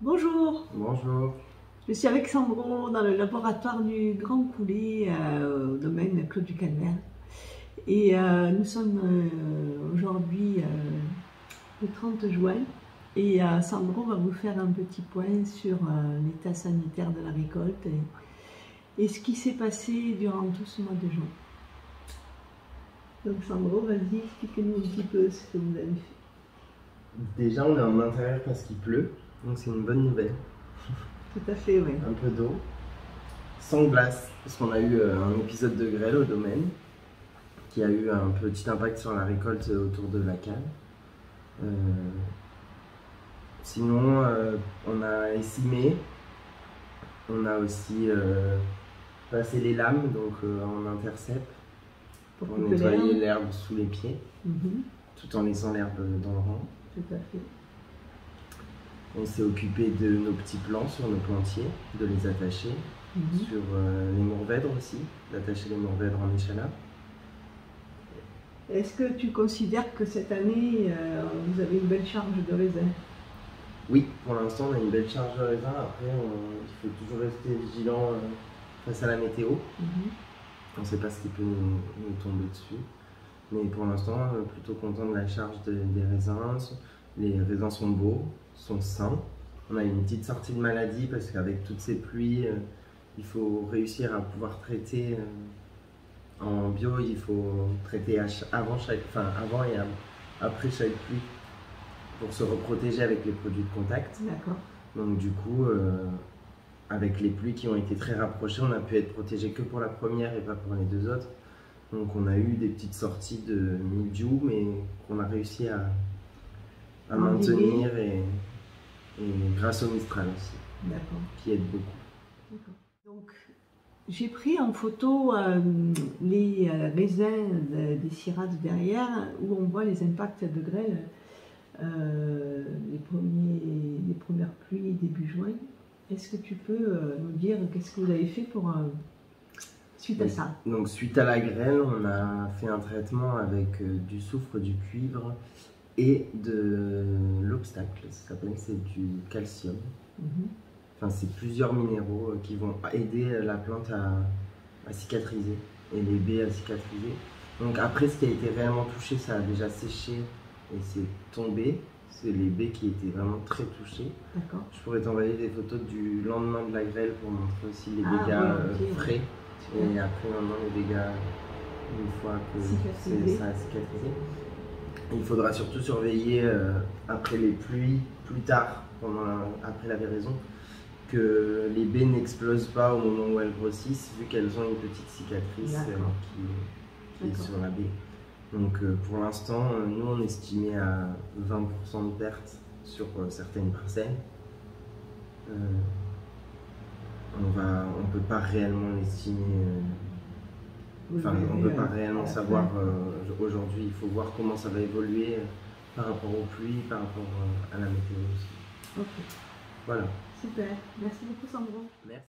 Bonjour, Bonjour. je suis avec Sandro dans le laboratoire du Grand Coulee au domaine Clos du Calvaire. Et nous sommes aujourd'hui le 30 juin et Sandro va vous faire un petit point sur l'état sanitaire de la récolte et ce qui s'est passé durant tout ce mois de juin. Donc Sandro, vas-y, expliquez-nous un petit peu ce que vous avez fait. Déjà, on est en intérieur parce qu'il pleut, donc c'est une bonne nouvelle. Tout à fait, oui. Un peu d'eau, sans glace, parce qu'on a eu un épisode de grêle au domaine qui a eu un petit impact sur la récolte autour de la cave. Sinon, on a essimé, on a aussi passé les lames, donc en intercept, pour nettoyer l'herbe sous les pieds, tout en laissant l'herbe dans le rang. Tout à fait. On s'est occupé de nos petits plants sur nos plantiers, de les attacher, sur les mourvèdres aussi, d'attacher les mourvèdres en échalas. Est-ce que tu considères que cette année, vous avez une belle charge de raisin? Oui, pour l'instant, on a une belle charge de raisin. Après, il faut toujours rester vigilant face à la météo. On ne sait pas ce qui peut nous tomber dessus. Mais pour l'instant, plutôt content de la charge des raisins. Les raisins sont beaux, sont sains. On a une petite sortie de maladie parce qu'avec toutes ces pluies, il faut réussir à pouvoir traiter. En bio, il faut traiter avant et après chaque pluie pour se reprotéger avec les produits de contact. D'accord. Donc du coup, avec les pluies qui ont été très rapprochées, on a pu être protégé que pour la première et pas pour les deux autres. Donc on a eu des petites sorties de mildiou, mais qu'on a réussi à maintenir et grâce au Mistral aussi, qui aide beaucoup. Donc j'ai pris en photo les raisins des Syrah derrière où on voit les impacts de grêle, les premières pluies début juin. Est-ce que tu peux nous dire qu'est-ce que vous avez fait pour suite à ça? Donc suite à la grêle, on a fait un traitement avec du soufre, du cuivre et de l'obstacle, ça s'appelle, c'est du calcium. Enfin, c'est plusieurs minéraux qui vont aider la plante à cicatriser et les baies à cicatriser. Donc après, ce qui a été réellement touché, ça a déjà séché et c'est tombé. C'est les baies qui étaient vraiment très touchées. Je pourrais t'envoyer des photos du lendemain de la grêle pour montrer aussi les dégâts frais. Et après, maintenant, les dégâts, une fois que ça a cicatrisé. Il faudra surtout surveiller après les pluies, plus tard, après la véraison, que les baies n'explosent pas au moment où elles grossissent, vu qu'elles ont une petite cicatrice qui est sur la baie. Donc pour l'instant, nous on estimait à 20% de perte sur certaines parcelles. On ne peut pas réellement l'estimer, on ne peut pas réellement savoir aujourd'hui. Il faut voir comment ça va évoluer par rapport aux pluies, par rapport à la météo aussi. Ok. Voilà. Super, merci beaucoup Sandro. Merci.